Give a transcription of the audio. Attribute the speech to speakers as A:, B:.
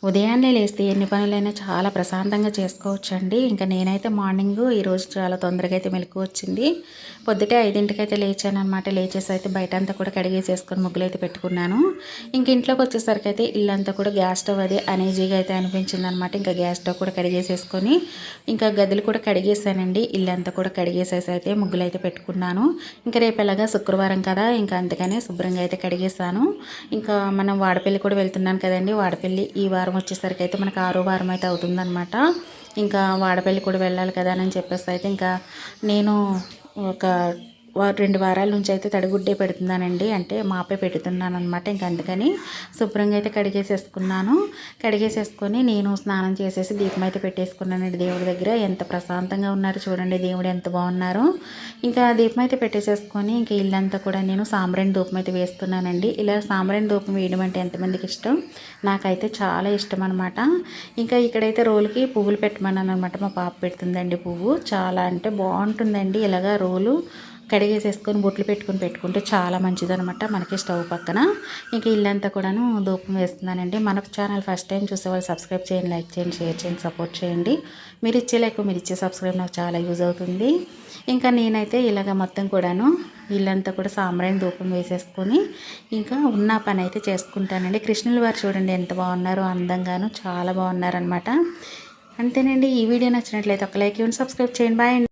A: ఉదయాన్నే లేస్తే ఎన్ని పనులైనా చాలా ప్రశాంతంగా చేసుకోవచ్చండి. ఇంకా నేనైతే మార్నింగు ఈరోజు చాలా తొందరగా అయితే మెలుకువ వచ్చింది. పొద్దుటే 5కి అయితే లేచాననమాట. లేచేసి అయితే బయటంతా కూడా కడిగేసేసుకొని ముగ్గులైతే పెట్టుకున్నాను. ఇంక ఇంట్లోకి వచ్చేసరికి అయితే ఇల్లంతా కూడా గ్యాస్ స్టవ్ అది అనీజీగా అయితే అనిపించిందనమాట. ఇంకా గ్యాస్ స్టవ్ కూడా కడిగేసేసుకొని ఇంకా గదులు కూడా కడిగేసానండి. ఇల్లంతా కూడా కడిగేసేసి అయితే ముగ్గులైతే పెట్టుకున్నాను. ఇంకా రేపు ఎలాగా శుక్రవారం కదా, ఇంకా అందుకనే శుభ్రంగా అయితే కడిగేసాను. ఇంకా మనం వాడపల్లి కూడా వెళ్తున్నాను కదండి. వాడపల్లి ఈ వారం వచ్చేసరికి అయితే మనకు 6వ వారం అయితే అవుతుందన్నమాట. ఇంకా వాడపల్లి కూడా వెళ్ళాలి కదా అని చెప్పేసి అయితే ఇంకా నేను ఒక 2 వారాల నుంచి అయితే తడిగుడ్డే పెడుతున్నానండి. అంటే మాపే పెడుతున్నాను అనమాట. ఇంకా అందుకని శుభ్రంగా అయితే కడిగేసేసుకున్నాను. కడిగేసేసుకొని నేను స్నానం చేసేసి దీపం అయితే పెట్టేసుకున్నానండి దేవుడి దగ్గర. ఎంత ప్రశాంతంగా ఉన్నారు చూడండి, దేవుడు ఎంత బాగున్నారు. ఇంకా దీపం అయితే పెట్టేసేసుకొని ఇంకా ఇల్లంతా కూడా నేను సాంబ్రాణి ధూపం అయితే వేస్తున్నానండి. ఇలా సాంబ్రాణి ధూపం వేయడం అంటే ఎంతమందికి ఇష్టం? నాకైతే చాలా ఇష్టం అనమాట. ఇంకా ఇక్కడైతే రోలుకి పువ్వులు పెట్టమన్నాను అనమాట. మా పాప పెడుతుందండి పువ్వు. చాలా అంటే బాగుంటుందండి. ఇలాగా రోలు కడిగేసేసుకొని బొట్లు పెట్టుకుంటే చాలా మంచిదనమాట మనకి స్టవ్ పక్కన. ఇంకా ఇల్లంతా కూడాను ధూపం వేస్తున్నానండి. మన ఛానల్ ఫస్ట్ టైం చూసేవాళ్ళు సబ్స్క్రైబ్ చేయండి, లైక్ చేయండి, షేర్ చేయండి, సపోర్ట్ చేయండి. మీరు ఇచ్చే లైక్, మీరు ఇచ్చే సబ్స్క్రైబ్ నాకు చాలా యూజ్ అవుతుంది. ఇంకా నేనైతే ఇలాగ మొత్తం కూడాను ఇల్లంతా కూడా సాంబ్రాణి ధూపం వేసేసుకొని ఇంకా ఉన్న పని అయితే చేసుకుంటానండి. కృష్ణుల వారు చూడండి ఎంత బాగున్నారో, అందంగాను చాలా బాగున్నారనమాట. అంతేనండి. ఈ వీడియో నచ్చినట్లయితే ఒక లైక్ ఇవ్వండి, సబ్స్క్రైబ్ చేయండి. బాయ్ అండి.